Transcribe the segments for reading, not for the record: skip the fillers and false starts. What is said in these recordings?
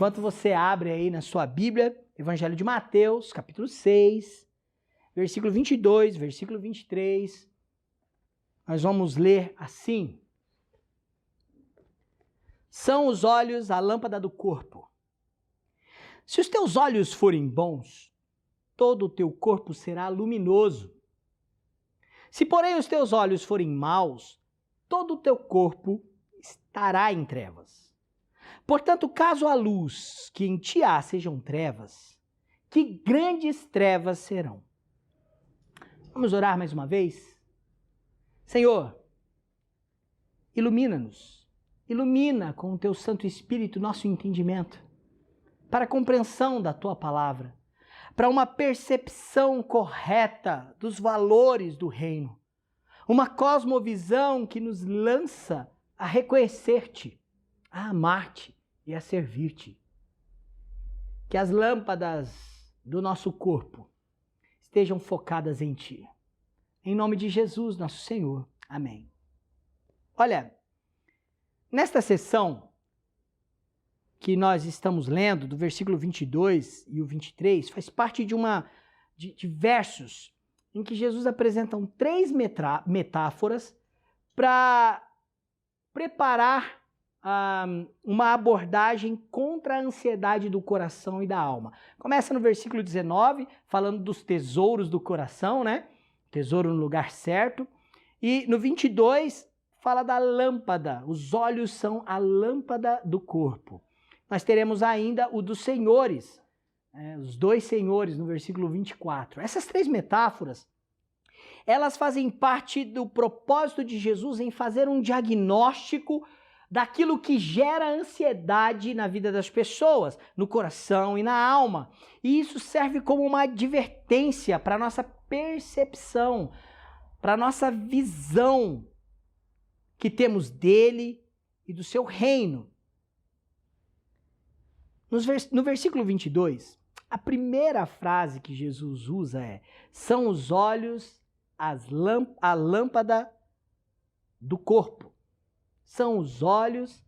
Enquanto você abre aí na sua Bíblia, Evangelho de Mateus, capítulo 6, versículo 22, versículo 23, nós vamos ler assim: São os olhos a lâmpada do corpo. Se os teus olhos forem bons, todo o teu corpo será luminoso. Se, porém, os teus olhos forem maus, todo o teu corpo estará em trevas. Portanto, caso a luz que em ti há sejam trevas, que grandes trevas serão. Vamos orar mais uma vez? Senhor, ilumina-nos, ilumina com o teu Santo Espírito nosso entendimento, para a compreensão da tua palavra, para uma percepção correta dos valores do reino, uma cosmovisão que nos lança a reconhecer-te, a amar-te e a servir-te. Que as lâmpadas do nosso corpo estejam focadas em ti. Em nome de Jesus, nosso Senhor. Amém. Olha, nesta sessão que nós estamos lendo, do versículo 22 e o 23, faz parte de versos em que Jesus apresenta 3 metáforas para preparar uma abordagem contra a ansiedade do coração e da alma. Começa no versículo 19, falando dos tesouros do coração, né? Tesouro no lugar certo. E no 22, fala da lâmpada. Os olhos são a lâmpada do corpo. Nós teremos ainda o dos senhores, os 2 senhores, no versículo 24. Essas 3 metáforas, elas fazem parte do propósito de Jesus em fazer um diagnóstico daquilo que gera ansiedade na vida das pessoas, no coração e na alma. E isso serve como uma advertência para a nossa percepção, para a nossa visão que temos dele e do seu reino. No versículo 22, a primeira frase que Jesus usa é: são os olhos a lâmpada do corpo. São os olhos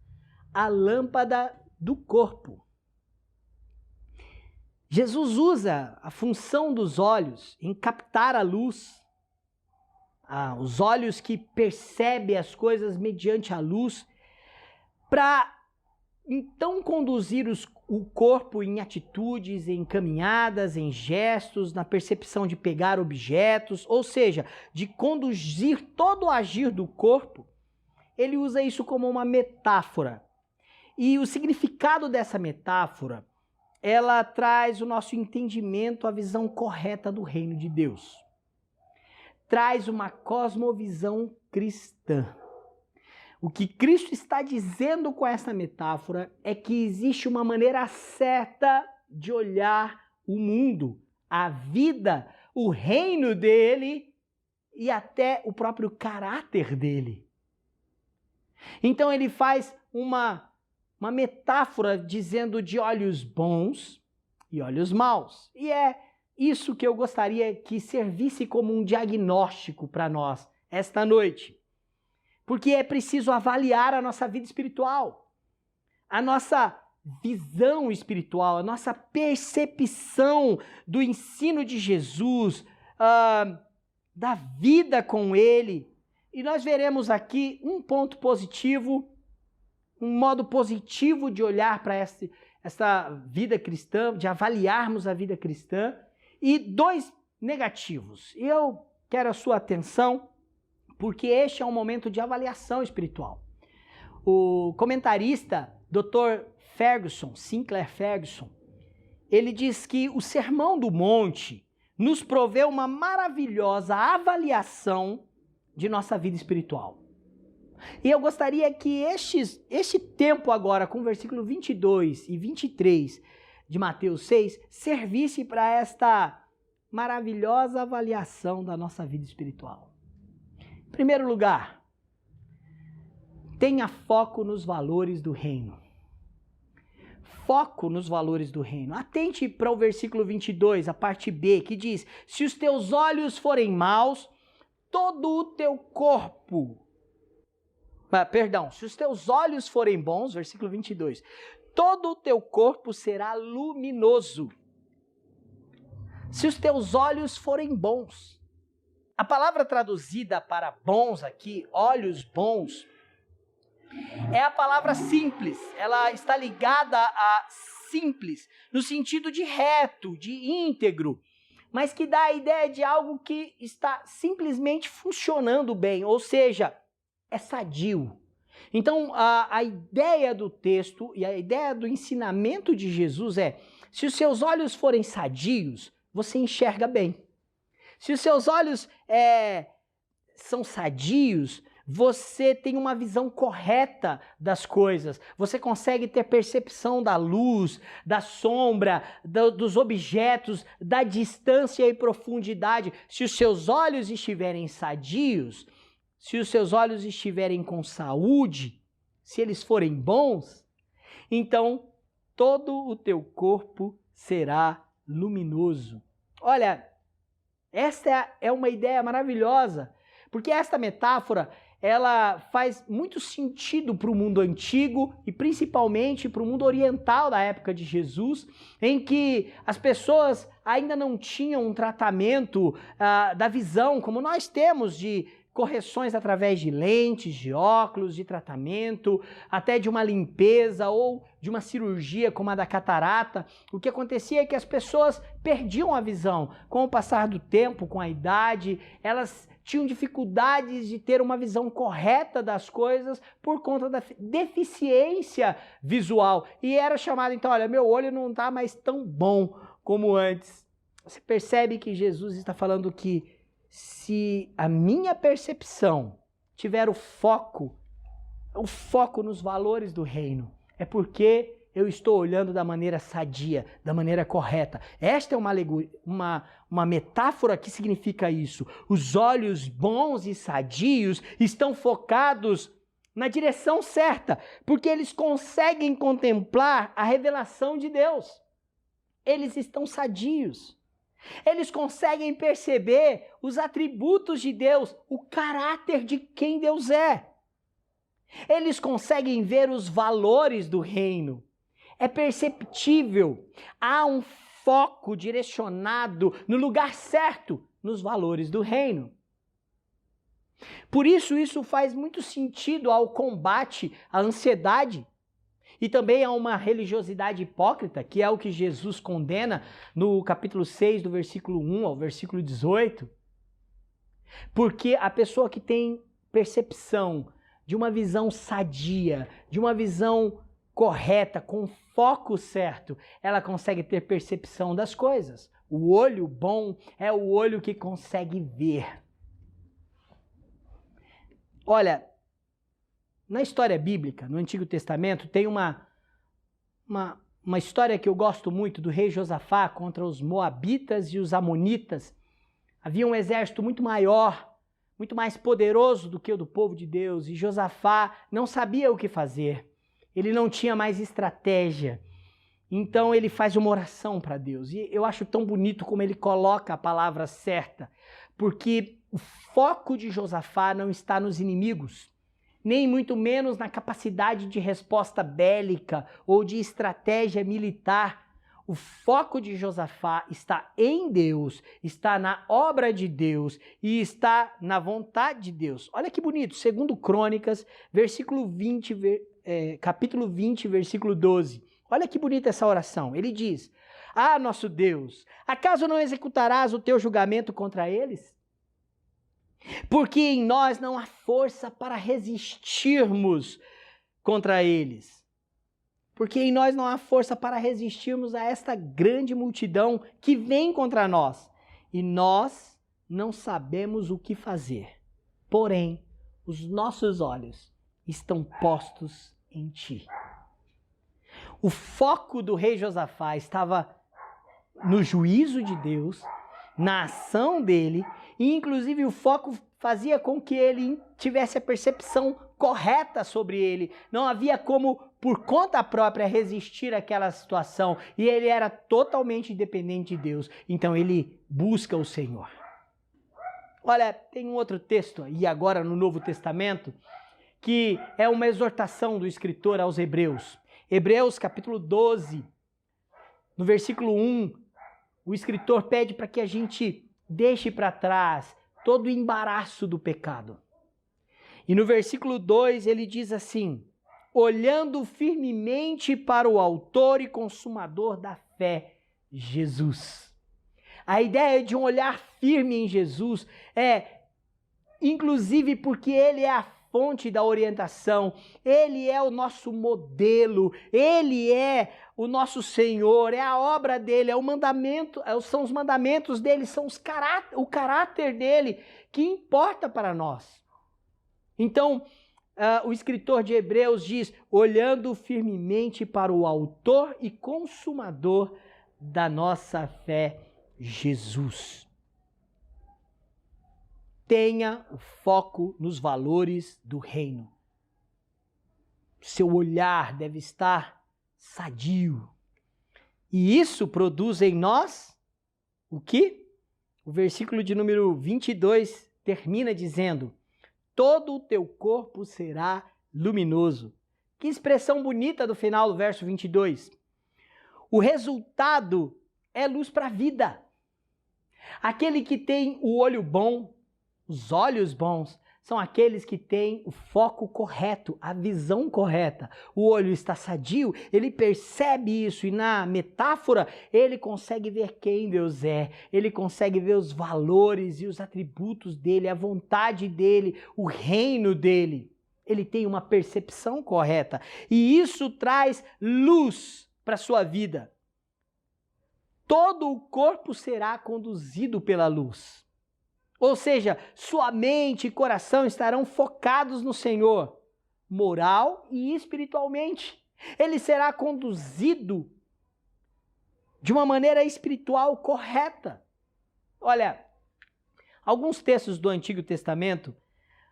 a lâmpada do corpo. Jesus usa a função dos olhos em captar a luz, os olhos que percebem as coisas mediante a luz, para então conduzir o corpo em atitudes, em caminhadas, em gestos, na percepção de pegar objetos, ou seja, de conduzir todo o agir do corpo. Ele usa isso como uma metáfora. E o significado dessa metáfora, ela traz o nosso entendimento, a visão correta do reino de Deus. Traz uma cosmovisão cristã. O que Cristo está dizendo com essa metáfora é que existe uma maneira certa de olhar o mundo, a vida, o reino dele e até o próprio caráter dele. Então ele faz uma metáfora dizendo de olhos bons e olhos maus. E é isso que eu gostaria que servisse como um diagnóstico para nós esta noite. Porque é preciso avaliar a nossa vida espiritual, a nossa visão espiritual, a nossa percepção do ensino de Jesus, da vida com ele. E nós veremos aqui um ponto positivo, um modo positivo de olhar para essa vida cristã, de avaliarmos a vida cristã, e 2 negativos. Eu quero a sua atenção, porque este é um momento de avaliação espiritual. O comentarista Dr. Sinclair Ferguson, ele diz que o Sermão do Monte nos provê uma maravilhosa avaliação de nossa vida espiritual. E eu gostaria que este tempo agora, com o versículo 22 e 23 de Mateus 6, servisse para esta maravilhosa avaliação da nossa vida espiritual. Em primeiro lugar, tenha foco nos valores do reino. Foco nos valores do reino. Atente para o versículo 22, a parte B, que diz: se os teus olhos forem maus, todo o teu corpo Se os teus olhos forem bons, versículo 22, todo o teu corpo será luminoso. Se os teus olhos forem bons. A palavra traduzida para bons aqui, olhos bons, é a palavra simples. Ela está ligada a simples, no sentido de reto, de íntegro, mas que dá a ideia de algo que está simplesmente funcionando bem, ou seja, é sadio. Então, a ideia do texto e a ideia do ensinamento de Jesus é: se os seus olhos forem sadios, você enxerga bem. Se os seus olhos são sadios, você tem uma visão correta das coisas. Você consegue ter percepção da luz, da sombra, dos objetos, da distância e profundidade. Se os seus olhos estiverem sadios, se os seus olhos estiverem com saúde, se eles forem bons, então todo o teu corpo será luminoso. Olha, esta é uma ideia maravilhosa, porque esta metáfora, ela faz muito sentido para o mundo antigo e principalmente para o mundo oriental da época de Jesus, em que as pessoas ainda não tinham um tratamento da visão, como nós temos, de correções através de lentes, de óculos, de tratamento, até de uma limpeza ou de uma cirurgia como a da catarata. O que acontecia é que as pessoas perdiam a visão. Com o passar do tempo, com a idade, elas tinham dificuldades de ter uma visão correta das coisas por conta da deficiência visual. E era chamado, então, olha, meu olho não está mais tão bom como antes. Você percebe que Jesus está falando que se a minha percepção tiver o foco nos valores do reino, é porque eu estou olhando da maneira sadia, da maneira correta. Esta é uma metáfora que significa isso. Os olhos bons e sadios estão focados na direção certa, porque eles conseguem contemplar a revelação de Deus. Eles estão sadios. Eles conseguem perceber os atributos de Deus, o caráter de quem Deus é. Eles conseguem ver os valores do reino. É perceptível, há um foco direcionado no lugar certo, nos valores do reino. Por isso faz muito sentido ao combate à ansiedade e também a uma religiosidade hipócrita, que é o que Jesus condena no capítulo 6, do versículo 1 ao versículo 18. Porque a pessoa que tem percepção de uma visão sadia, de uma visão correta, com foco certo, ela consegue ter percepção das coisas. O olho bom é o olho que consegue ver. Olha, na história bíblica, no Antigo Testamento, tem uma história que eu gosto muito do rei Josafá contra os moabitas e os amonitas. Havia um exército muito maior, muito mais poderoso do que o do povo de Deus, e Josafá não sabia o que fazer. Ele não tinha mais estratégia. Então ele faz uma oração para Deus. E eu acho tão bonito como ele coloca a palavra certa, porque o foco de Josafá não está nos inimigos, nem muito menos na capacidade de resposta bélica ou de estratégia militar. O foco de Josafá está em Deus, está na obra de Deus e está na vontade de Deus. Olha que bonito, 2 Crônicas, capítulo 20, versículo 12. Olha que bonita essa oração. Ele diz: Ah, nosso Deus, acaso não executarás o teu julgamento contra eles? Porque em nós não há força para resistirmos contra eles. Porque em nós não há força para resistirmos a esta grande multidão que vem contra nós. E nós não sabemos o que fazer. Porém, os nossos olhos estão postos em ti. O foco do rei Josafá estava no juízo de Deus, na ação dele, e inclusive o foco fazia com que ele tivesse a percepção correta sobre ele. Não havia como, por conta própria, resistir àquela situação, e ele era totalmente dependente de Deus. Então ele busca o Senhor. Olha, tem um outro texto, e agora no Novo Testamento, que é uma exortação do escritor aos Hebreus. Hebreus capítulo 12, no versículo 1, o escritor pede para que a gente deixe para trás todo o embaraço do pecado. E no versículo 2 ele diz assim: olhando firmemente para o autor e consumador da fé, Jesus. A ideia de um olhar firme em Jesus é, inclusive porque ele é a fonte da orientação, ele é o nosso modelo, ele é o nosso Senhor, é a obra dele, é o mandamento, são os mandamentos dele, são o caráter dele que importa para nós. Então, o escritor de Hebreus diz, olhando firmemente para o autor e consumador da nossa fé, Jesus. Tenha o foco nos valores do reino. Seu olhar deve estar sadio. E isso produz em nós o quê? O versículo de número 22 termina dizendo: todo o teu corpo será luminoso. Que expressão bonita do final do verso 22. O resultado é luz para a vida. Aquele que tem o olho bom, os olhos bons, são aqueles que têm o foco correto, a visão correta. O olho está sadio, ele percebe isso e na metáfora ele consegue ver quem Deus é, ele consegue ver os valores e os atributos dele, a vontade dele, o reino dele. Ele tem uma percepção correta e isso traz luz para a sua vida. Todo o corpo será conduzido pela luz. Ou seja, sua mente e coração estarão focados no Senhor, moral e espiritualmente. Ele será conduzido de uma maneira espiritual correta. Olha, alguns textos do Antigo Testamento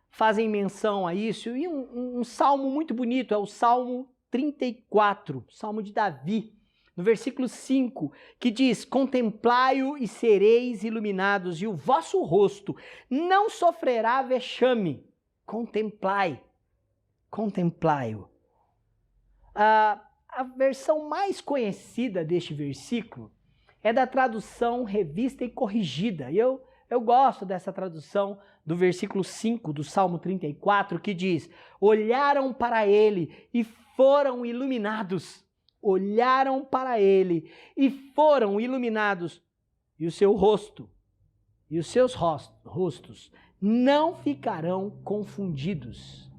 fazem menção a isso, e um salmo muito bonito é o Salmo 34, Salmo de Davi. No versículo 5, que diz, contemplai-o e sereis iluminados, e o vosso rosto não sofrerá vexame. Contemplai, contemplai-o. A versão mais conhecida deste versículo é da tradução Revista e Corrigida. E eu gosto dessa tradução do versículo 5 do Salmo 34, que diz, olharam para ele e foram iluminados. Olharam para ele e foram iluminados, e o seu rosto e os seus rostos não ficarão confundidos.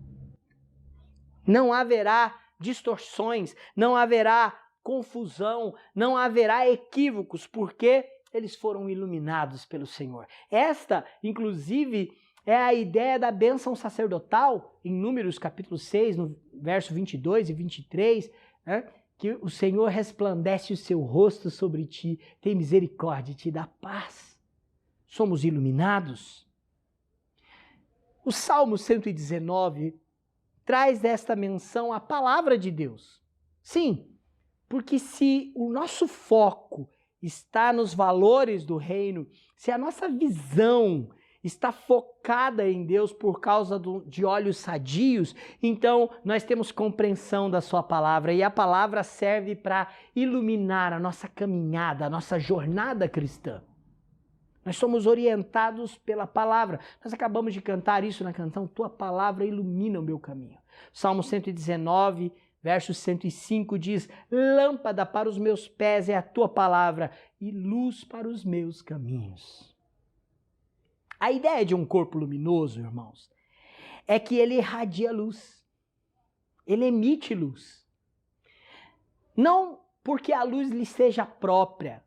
Não haverá distorções, não haverá confusão, não haverá equívocos, porque eles foram iluminados pelo Senhor. Esta, inclusive, é a ideia da bênção sacerdotal, em Números capítulo 6, no verso 22 e 23, né? Que o Senhor resplandece o seu rosto sobre ti, tem misericórdia e te dá paz. Somos iluminados. O Salmo 119 traz esta menção à palavra de Deus. Sim, porque se o nosso foco está nos valores do reino, se a nossa visão está focada em Deus por causa de olhos sadios, então nós temos compreensão da sua palavra e a palavra serve para iluminar a nossa caminhada, a nossa jornada cristã. Nós somos orientados pela palavra. Nós acabamos de cantar isso na canção, tua palavra ilumina o meu caminho. Salmo 119, verso 105 diz, lâmpada para os meus pés é a tua palavra e luz para os meus caminhos. A ideia de um corpo luminoso, irmãos, é que ele irradia luz. Ele emite luz. Não porque a luz lhe seja própria.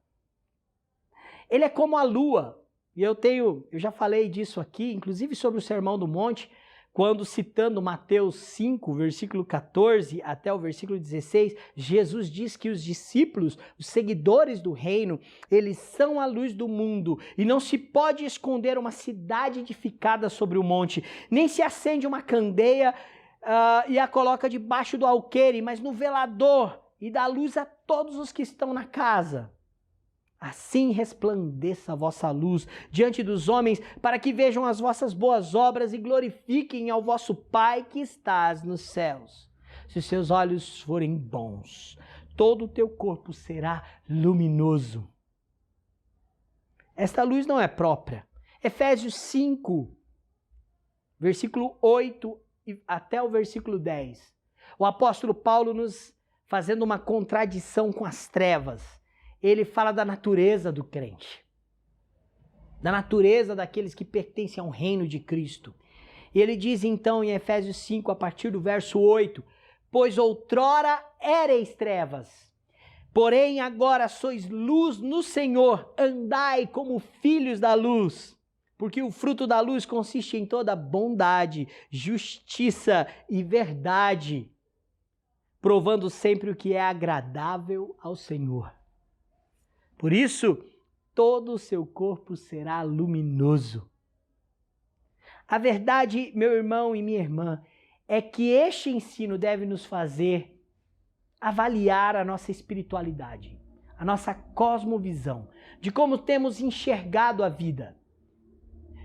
Ele é como a lua. E eu já falei disso aqui, inclusive sobre o Sermão do Monte, quando citando Mateus 5, versículo 14 até o versículo 16, Jesus diz que os discípulos, os seguidores do reino, eles são a luz do mundo e não se pode esconder uma cidade edificada sobre o monte, nem se acende uma candeia e a coloca debaixo do alqueire, mas no velador e dá luz a todos os que estão na casa. Assim resplandeça a vossa luz diante dos homens, para que vejam as vossas boas obras e glorifiquem ao vosso Pai que estás nos céus. Se os seus olhos forem bons, todo o teu corpo será luminoso. Esta luz não é própria. Efésios 5, versículo 8 até o versículo 10. O apóstolo Paulo nos fazendo uma contradição com as trevas. Ele fala da natureza do crente, da natureza daqueles que pertencem ao reino de Cristo. E ele diz então em Efésios 5, a partir do verso 8, pois outrora éreis trevas, porém agora sois luz no Senhor, andai como filhos da luz, porque o fruto da luz consiste em toda bondade, justiça e verdade, provando sempre o que é agradável ao Senhor. Por isso, todo o seu corpo será luminoso. A verdade, meu irmão e minha irmã, é que este ensino deve nos fazer avaliar a nossa espiritualidade, a nossa cosmovisão, de como temos enxergado a vida,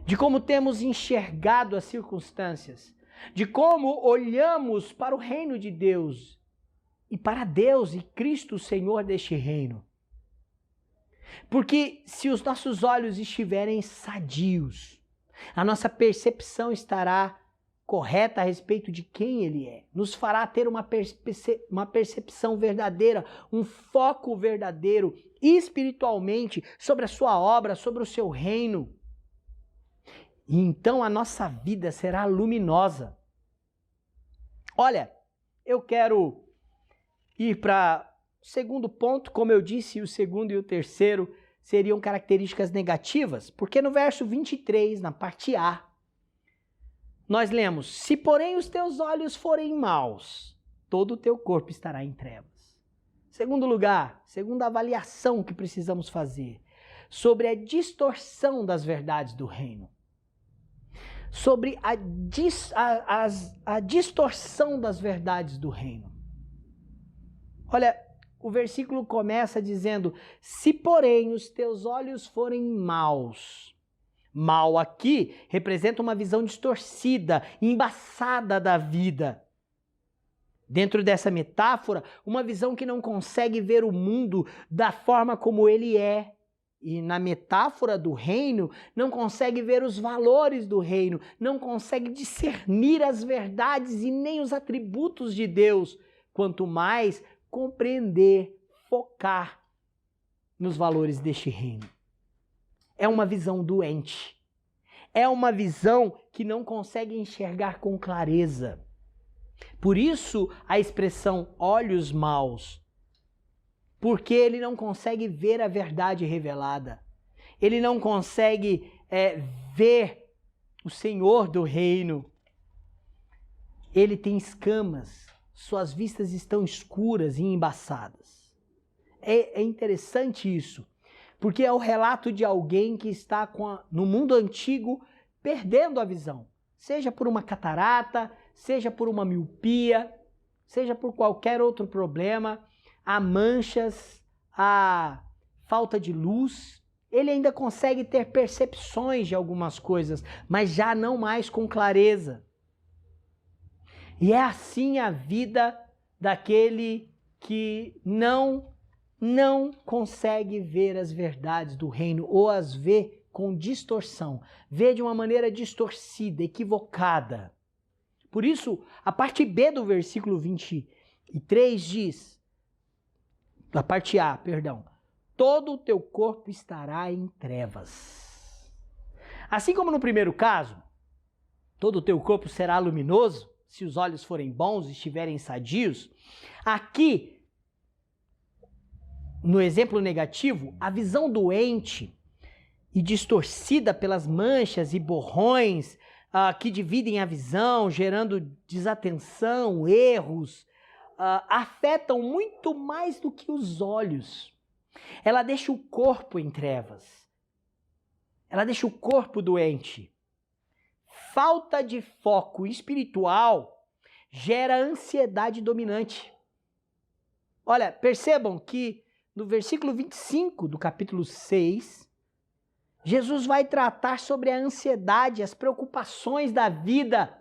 de como temos enxergado as circunstâncias, de como olhamos para o reino de Deus e para Deus e Cristo, o Senhor deste reino. Porque se os nossos olhos estiverem sadios, a nossa percepção estará correta a respeito de quem Ele é. Nos fará ter uma percepção verdadeira, um foco verdadeiro, espiritualmente, sobre a sua obra, sobre o seu reino. E então a nossa vida será luminosa. Olha, eu quero ir para o segundo ponto, como eu disse, o segundo e o terceiro seriam características negativas, porque no verso 23, na parte A, nós lemos, se porém os teus olhos forem maus, todo o teu corpo estará em trevas. Segundo lugar, segunda avaliação que precisamos fazer, sobre a distorção das verdades do reino. Sobre a distorção das verdades do reino. Olha, o versículo começa dizendo, se porém os teus olhos forem maus. Mal aqui representa uma visão distorcida, embaçada da vida. Dentro dessa metáfora, uma visão que não consegue ver o mundo da forma como ele é. E na metáfora do reino, não consegue ver os valores do reino, não consegue discernir as verdades e nem os atributos de Deus. Quanto mais compreender, focar nos valores deste reino. É uma visão doente. É uma visão que não consegue enxergar com clareza. Por isso a expressão olhos maus. Porque ele não consegue ver a verdade revelada. Ele não consegue ver o Senhor do reino. Ele tem escamas. Suas vistas estão escuras e embaçadas. É interessante isso. Porque é o relato de alguém que está no mundo antigo perdendo a visão. Seja por uma catarata, seja por uma miopia, seja por qualquer outro problema, há manchas, há falta de luz. Ele ainda consegue ter percepções de algumas coisas, mas já não mais com clareza. E é assim a vida daquele que não consegue ver as verdades do reino ou as vê com distorção, vê de uma maneira distorcida, equivocada. Por isso, a parte B do versículo 23 diz, a parte A, perdão, todo o teu corpo estará em trevas. Assim como no primeiro caso, todo o teu corpo será luminoso, se os olhos forem bons e estiverem sadios, aqui, no exemplo negativo, a visão doente e distorcida pelas manchas e borrões que dividem a visão, gerando desatenção, erros, afetam muito mais do que os olhos. Ela deixa o corpo em trevas. Ela deixa o corpo doente. Falta de foco espiritual gera ansiedade dominante. Olha, percebam que no versículo 25 do capítulo 6, Jesus vai tratar sobre a ansiedade, as preocupações da vida,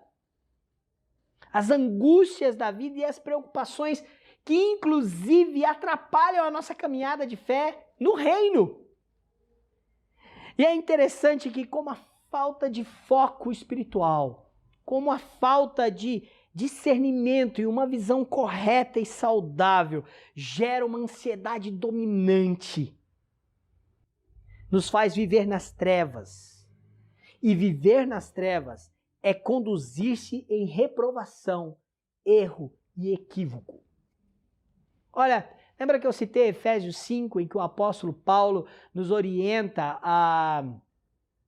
as angústias da vida e as preocupações que inclusive atrapalham a nossa caminhada de fé no reino. E é interessante que como a falta de foco espiritual, como a falta de discernimento e uma visão correta e saudável gera uma ansiedade dominante, nos faz viver nas trevas. E viver nas trevas é conduzir-se em reprovação, erro e equívoco. Olha, lembra que eu citei Efésios 5, em que o apóstolo Paulo nos orienta a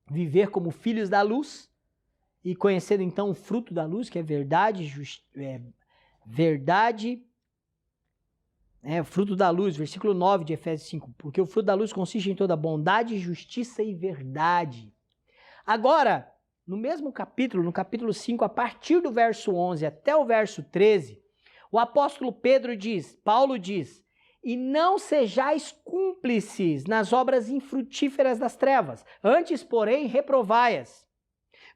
viver como filhos da luz e conhecendo então o fruto da luz, que é fruto da luz, versículo 9 de Efésios 5, porque o fruto da luz consiste em toda bondade, justiça e verdade. Agora, no mesmo capítulo, no capítulo 5, a partir do verso 11 até o verso 13, o apóstolo Paulo diz, e não sejais cúmplices nas obras infrutíferas das trevas, antes, porém, reprovai-as,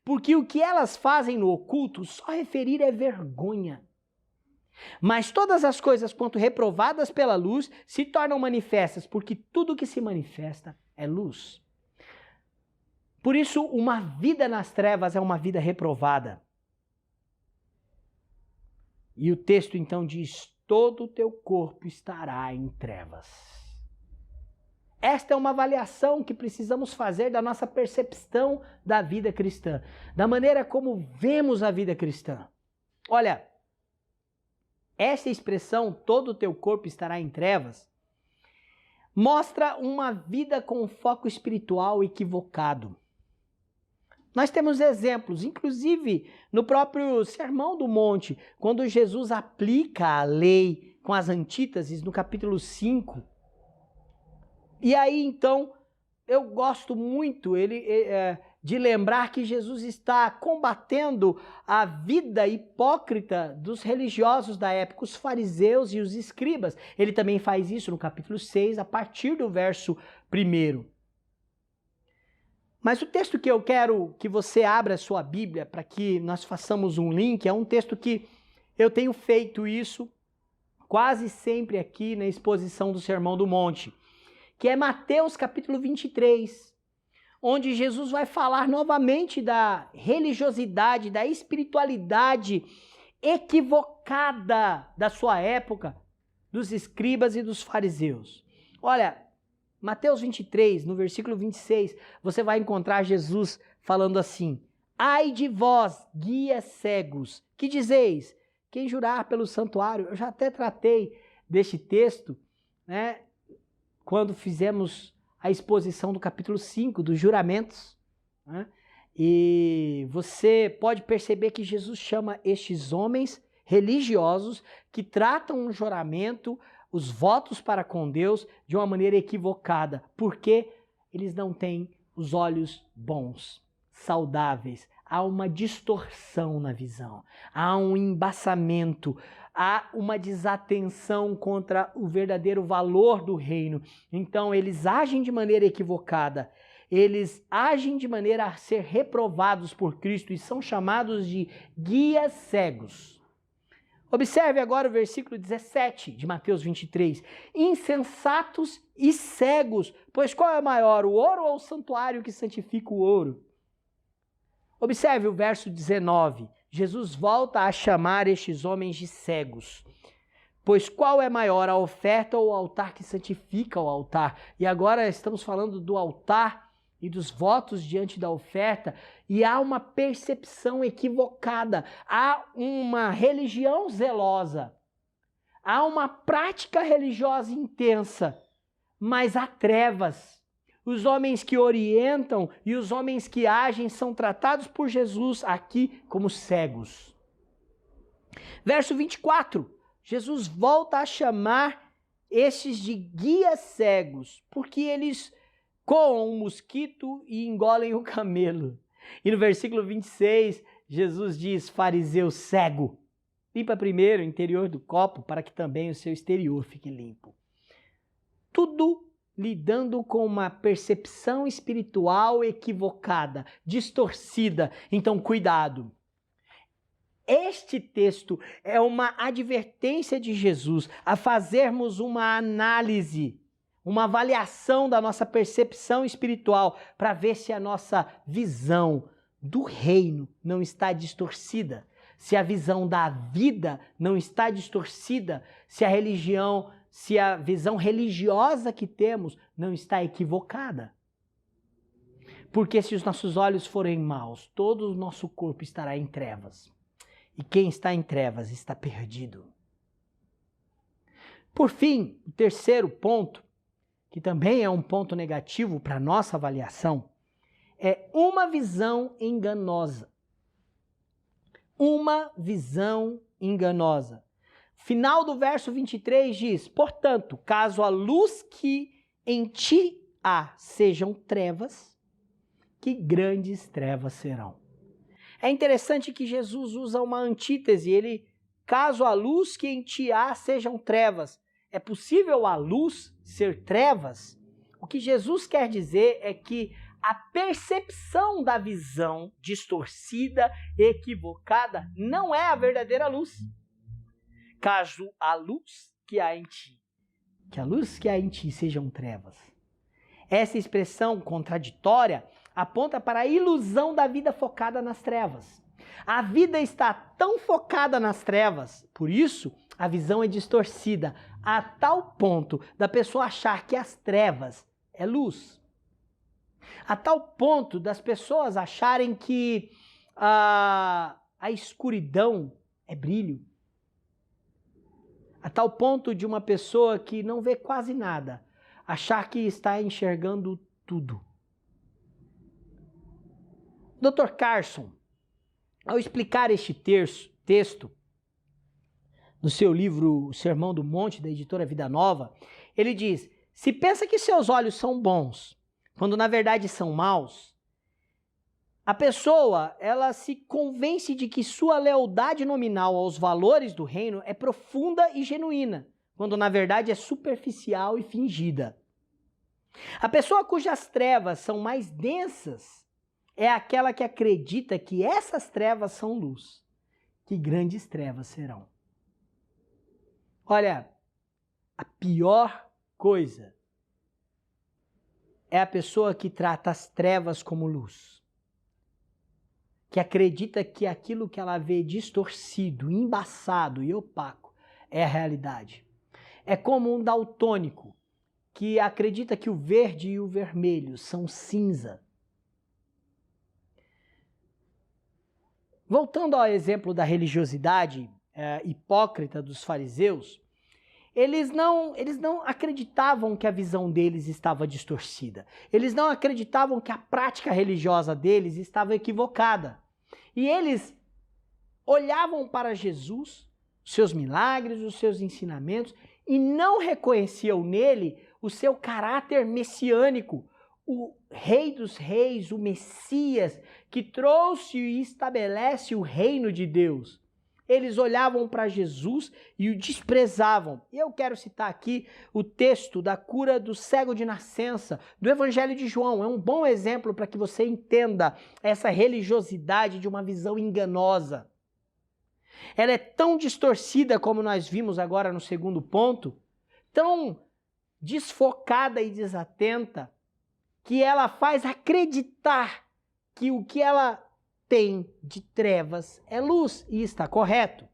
porque o que elas fazem no oculto, só referir é vergonha. Mas todas as coisas, quanto reprovadas pela luz, se tornam manifestas, porque tudo que se manifesta é luz. Por isso, uma vida nas trevas é uma vida reprovada. E o texto então diz, todo o teu corpo estará em trevas. Esta é uma avaliação que precisamos fazer da nossa percepção da vida cristã, da maneira como vemos a vida cristã. Olha, essa expressão, todo o teu corpo estará em trevas, mostra uma vida com foco espiritual equivocado. Nós temos exemplos, inclusive no próprio Sermão do Monte, quando Jesus aplica a lei com as antíteses no capítulo 5. E aí então, eu gosto muito de lembrar que Jesus está combatendo a vida hipócrita dos religiosos da época, os fariseus e os escribas. Ele também faz isso no capítulo 6, a partir do verso 1. Mas o texto que eu quero que você abra a sua Bíblia para que nós façamos um link, é um texto que eu tenho feito isso quase sempre aqui na exposição do Sermão do Monte, que é Mateus capítulo 23, onde Jesus vai falar novamente da religiosidade, da espiritualidade equivocada da sua época, dos escribas e dos fariseus. Olha, Mateus 23, no versículo 26, você vai encontrar Jesus falando assim, ai de vós, guias cegos, que dizeis, quem jurar pelo santuário, eu já até tratei deste texto, né, quando fizemos a exposição do capítulo 5, dos juramentos, né? E você pode perceber que Jesus chama estes homens religiosos que tratam o juramento, os votos para com Deus de uma maneira equivocada, porque eles não têm os olhos bons, saudáveis. Há uma distorção na visão, há um embaçamento, há uma desatenção contra o verdadeiro valor do reino. Então eles agem de maneira equivocada, eles agem de maneira a ser reprovados por Cristo e são chamados de guias cegos. Observe agora o versículo 17 de Mateus 23. Insensatos e cegos, pois qual é maior, o ouro ou o santuário que santifica o ouro? Observe o verso 19. Jesus volta a chamar estes homens de cegos. Pois qual é maior, a oferta ou o altar que santifica o altar? E agora estamos falando do altar e dos votos diante da oferta, e há uma percepção equivocada, há uma religião zelosa, há uma prática religiosa intensa, mas há trevas. Os homens que orientam e os homens que agem são tratados por Jesus aqui como cegos. Verso 24, Jesus volta a chamar estes de guias cegos, porque eles coam um mosquito e engolem o camelo. E no versículo 26, Jesus diz, fariseu cego, limpa primeiro o interior do copo para que também o seu exterior fique limpo. tudo lidando com uma percepção espiritual equivocada, distorcida. Então, cuidado. Este texto é uma advertência de Jesus a fazermos uma análise, uma avaliação da nossa percepção espiritual para ver se a nossa visão do reino não está distorcida, se a visão da vida não está distorcida, se a visão religiosa que temos não está equivocada. Porque se os nossos olhos forem maus, todo o nosso corpo estará em trevas. E quem está em trevas está perdido. Por fim, o terceiro ponto, que também é um ponto negativo para a nossa avaliação, é uma visão enganosa. Uma visão enganosa. Final do verso 23 diz: portanto, caso a luz que em ti há sejam trevas, que grandes trevas serão. É interessante que Jesus usa uma antítese, caso a luz que em ti há sejam trevas. É possível a luz ser trevas? O que Jesus quer dizer é que a percepção da visão distorcida, equivocada, não é a verdadeira luz. Caso a luz que há em ti, que a luz que há em ti sejam trevas. Essa expressão contraditória aponta para a ilusão da vida focada nas trevas. A vida está tão focada nas trevas, por isso a visão é distorcida, a tal ponto da pessoa achar que as trevas é luz. A tal ponto das pessoas acharem que a escuridão é brilho. A tal ponto de uma pessoa que não vê quase nada achar que está enxergando tudo. Dr. Carson, ao explicar este texto, no seu livro O Sermão do Monte, da editora Vida Nova, ele diz: se pensa que seus olhos são bons, quando na verdade são maus, a pessoa, ela se convence de que sua lealdade nominal aos valores do reino é profunda e genuína, quando na verdade é superficial e fingida. A pessoa cujas trevas são mais densas é aquela que acredita que essas trevas são luz, que grandes trevas serão. Olha, a pior coisa é a pessoa que trata as trevas como luz, que acredita que aquilo que ela vê distorcido, embaçado e opaco é a realidade. É como um daltônico que acredita que o verde e o vermelho são cinza. Voltando ao exemplo da religiosidade hipócrita dos fariseus, eles não acreditavam que a visão deles estava distorcida. Eles não acreditavam que a prática religiosa deles estava equivocada. E eles olhavam para Jesus, seus milagres, os seus ensinamentos, e não reconheciam nele o seu caráter messiânico, o Rei dos Reis, o Messias, que trouxe e estabelece o reino de Deus. Eles olhavam para Jesus e o desprezavam. E eu quero citar aqui o texto da cura do cego de nascença, do Evangelho de João. É um bom exemplo para que você entenda essa religiosidade de uma visão enganosa. Ela é tão distorcida, como nós vimos agora no segundo ponto, tão desfocada e desatenta, que ela faz acreditar que o que ela tem de trevas é luz, e está correto.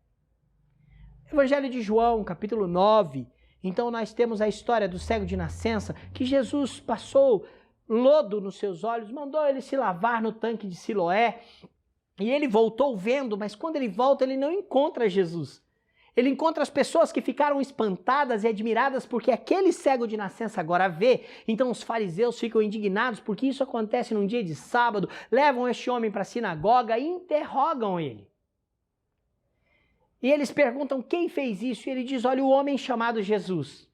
Evangelho de João, capítulo 9, então nós temos a história do cego de nascença, que Jesus passou lodo nos seus olhos, mandou ele se lavar no tanque de Siloé, e ele voltou vendo, mas quando ele volta ele não encontra Jesus. Ele encontra as pessoas que ficaram espantadas e admiradas porque aquele cego de nascença agora vê. Então os fariseus ficam indignados porque isso acontece num dia de sábado, levam este homem para a sinagoga e interrogam ele. E eles perguntam quem fez isso e ele diz: olha, o homem chamado Jesus.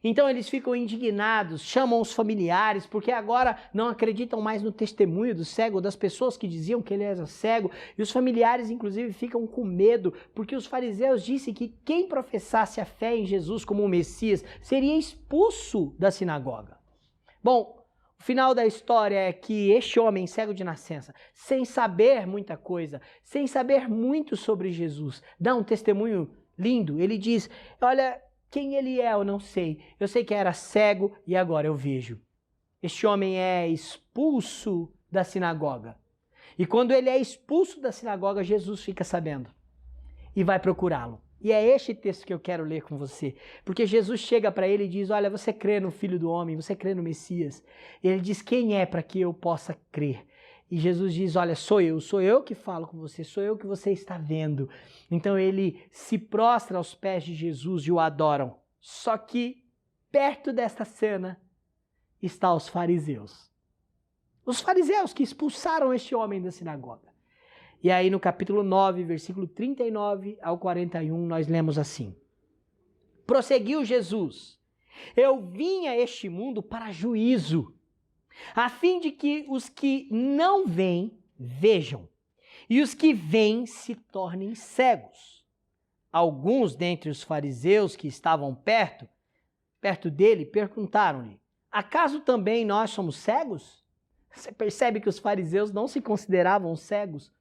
Então eles ficam indignados, chamam os familiares, porque agora não acreditam mais no testemunho do cego, das pessoas que diziam que ele era cego. E os familiares, inclusive, ficam com medo, porque os fariseus disseram que quem professasse a fé em Jesus como o Messias seria expulso da sinagoga. Bom, o final da história é que este homem cego de nascença, sem saber muita coisa, sem saber muito sobre Jesus, dá um testemunho lindo. Ele diz, olha, quem ele é eu não sei. Eu sei que era cego e agora eu vejo. Este homem é expulso da sinagoga. E quando ele é expulso da sinagoga, Jesus fica sabendo e vai procurá-lo. E é este texto que eu quero ler com você, porque Jesus chega para ele e diz, olha, você crê no Filho do Homem, você crê no Messias. E ele diz, quem é para que eu possa crer? E Jesus diz, olha, sou eu que falo com você, sou eu que você está vendo. Então ele se prostra aos pés de Jesus e o adoram. Só que perto desta cena está os fariseus. Os fariseus que expulsaram este homem da sinagoga. E aí no capítulo 9, versículo 39 ao 41, nós lemos assim. Prosseguiu Jesus, eu vim a este mundo para juízo, a fim de que os que não veem, vejam, e os que veem se tornem cegos. Alguns dentre os fariseus que estavam perto dele, perguntaram-lhe, acaso também nós somos cegos? Você percebe que os fariseus não se consideravam cegos?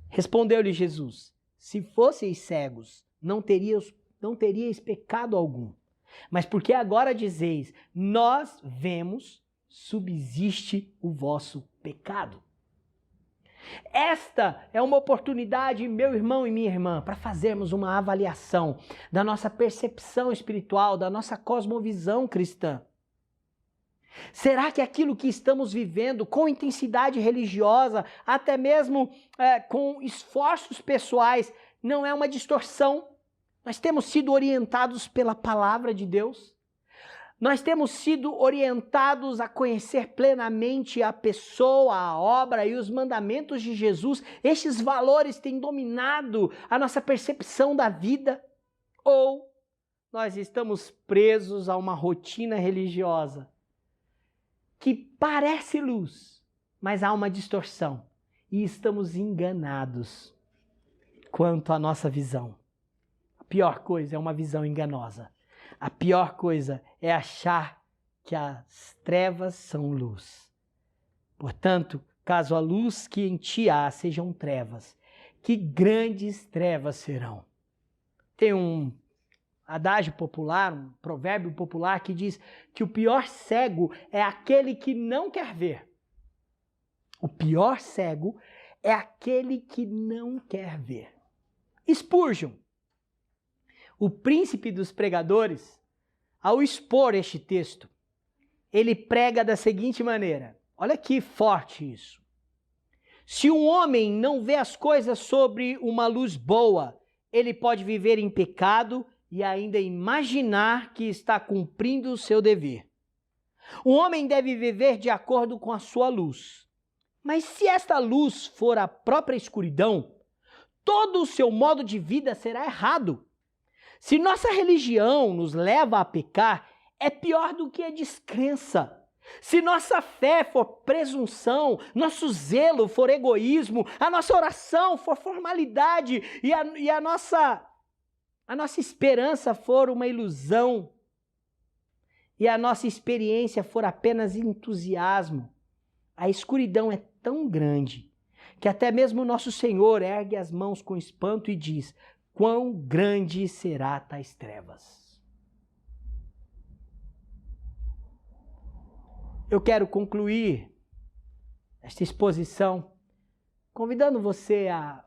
Respondeu-lhe Jesus, se fosseis cegos, não teríeis pecado algum. Mas porque agora dizeis, nós vemos, subsiste o vosso pecado. Esta é uma oportunidade, meu irmão e minha irmã, para fazermos uma avaliação da nossa percepção espiritual, da nossa cosmovisão cristã. Será que aquilo que estamos vivendo com intensidade religiosa, até mesmo com esforços pessoais, não é uma distorção? Nós temos sido orientados pela palavra de Deus? Nós temos sido orientados a conhecer plenamente a pessoa, a obra e os mandamentos de Jesus? Estes valores têm dominado a nossa percepção da vida? Ou nós estamos presos a uma rotina religiosa que parece luz, mas há uma distorção e estamos enganados quanto à nossa visão? A pior coisa é uma visão enganosa. A pior coisa é achar que as trevas são luz. Portanto, caso a luz que em ti há sejam trevas, que grandes trevas serão. Tem um adágio popular, um provérbio popular que diz que o pior cego é aquele que não quer ver. O pior cego é aquele que não quer ver. Spurgeon, o príncipe dos pregadores, ao expor este texto, ele prega da seguinte maneira. Olha que forte isso. Se um homem não vê as coisas sobre uma luz boa, ele pode viver em pecado e ainda imaginar que está cumprindo o seu dever. O homem deve viver de acordo com a sua luz. Mas se esta luz for a própria escuridão, todo o seu modo de vida será errado. Se nossa religião nos leva a pecar, é pior do que a descrença. Se nossa fé for presunção, nosso zelo for egoísmo, a nossa oração for formalidade e a nossa esperança for uma ilusão e a nossa experiência for apenas entusiasmo, a escuridão é tão grande que até mesmo nosso Senhor ergue as mãos com espanto e diz, quão grande será tais trevas. Eu quero concluir esta exposição convidando você a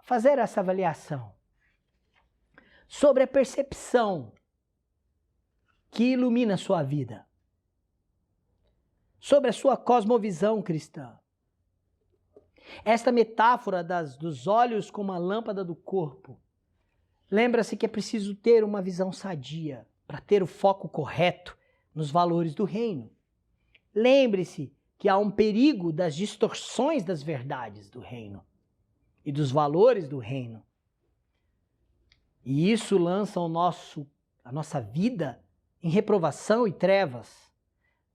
fazer essa avaliação sobre a percepção que ilumina a sua vida, sobre a sua cosmovisão cristã. Esta metáfora dos olhos como a lâmpada do corpo, lembra-se que é preciso ter uma visão sadia para ter o foco correto nos valores do reino. Lembre-se que há um perigo das distorções das verdades do reino e dos valores do reino. E isso lança a nossa vida em reprovação e trevas.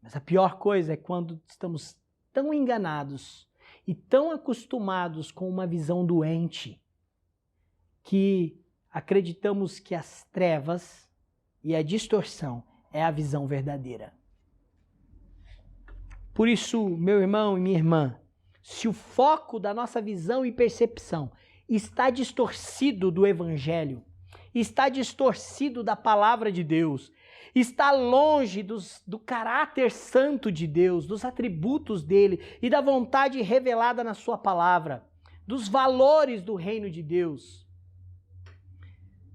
Mas a pior coisa é quando estamos tão enganados e tão acostumados com uma visão doente que acreditamos que as trevas e a distorção é a visão verdadeira. Por isso, meu irmão e minha irmã, se o foco da nossa visão e percepção está distorcido do Evangelho, está distorcido da palavra de Deus, está longe do caráter santo de Deus, dos atributos dele e da vontade revelada na sua palavra, dos valores do reino de Deus,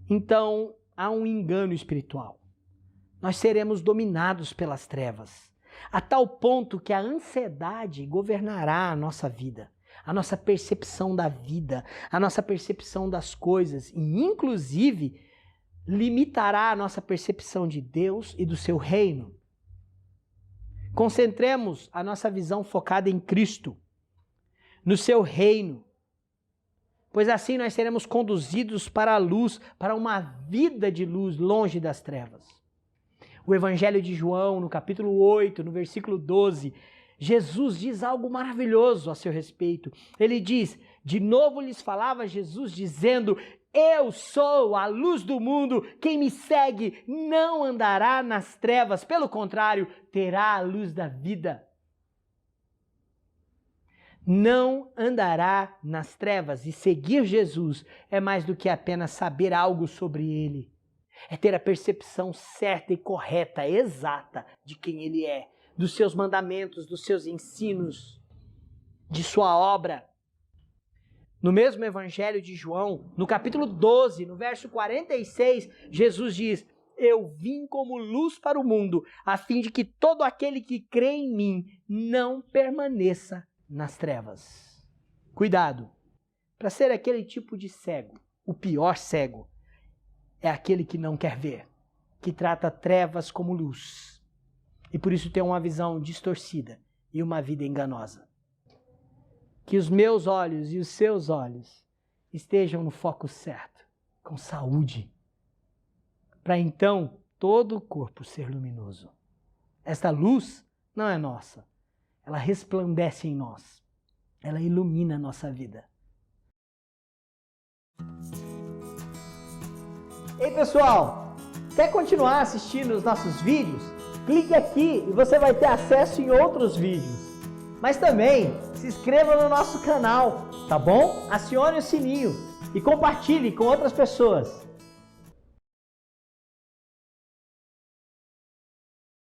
então há um engano espiritual. Nós seremos dominados pelas trevas, a tal ponto que a ansiedade governará a nossa vida, a nossa percepção da vida, a nossa percepção das coisas e, inclusive, limitará a nossa percepção de Deus e do seu reino. Concentremos a nossa visão focada em Cristo, no seu reino, pois assim nós seremos conduzidos para a luz, para uma vida de luz longe das trevas. O Evangelho de João, no capítulo 8, no versículo 12, Jesus diz algo maravilhoso a seu respeito. Ele diz, de novo lhes falava Jesus dizendo, eu sou a luz do mundo, quem me segue não andará nas trevas, pelo contrário, terá a luz da vida. Não andará nas trevas, e seguir Jesus é mais do que apenas saber algo sobre ele. É ter a percepção certa e correta, exata de quem ele é, dos seus mandamentos, dos seus ensinos, de sua obra. No mesmo Evangelho de João, no capítulo 12, no verso 46, Jesus diz, eu vim como luz para o mundo, a fim de que todo aquele que crê em mim não permaneça nas trevas. Cuidado, para ser aquele tipo de cego, o pior cego é aquele que não quer ver, que trata trevas como luz e por isso tem uma visão distorcida e uma vida enganosa. Que os meus olhos e os seus olhos estejam no foco certo, com saúde, para então todo o corpo ser luminoso. Esta luz não é nossa. Ela resplandece em nós. Ela ilumina a nossa vida. Ei pessoal, quer continuar assistindo os nossos vídeos? Clique aqui e você vai ter acesso em outros vídeos. Mas também se inscreva no nosso canal, tá bom? Acione o sininho e compartilhe com outras pessoas.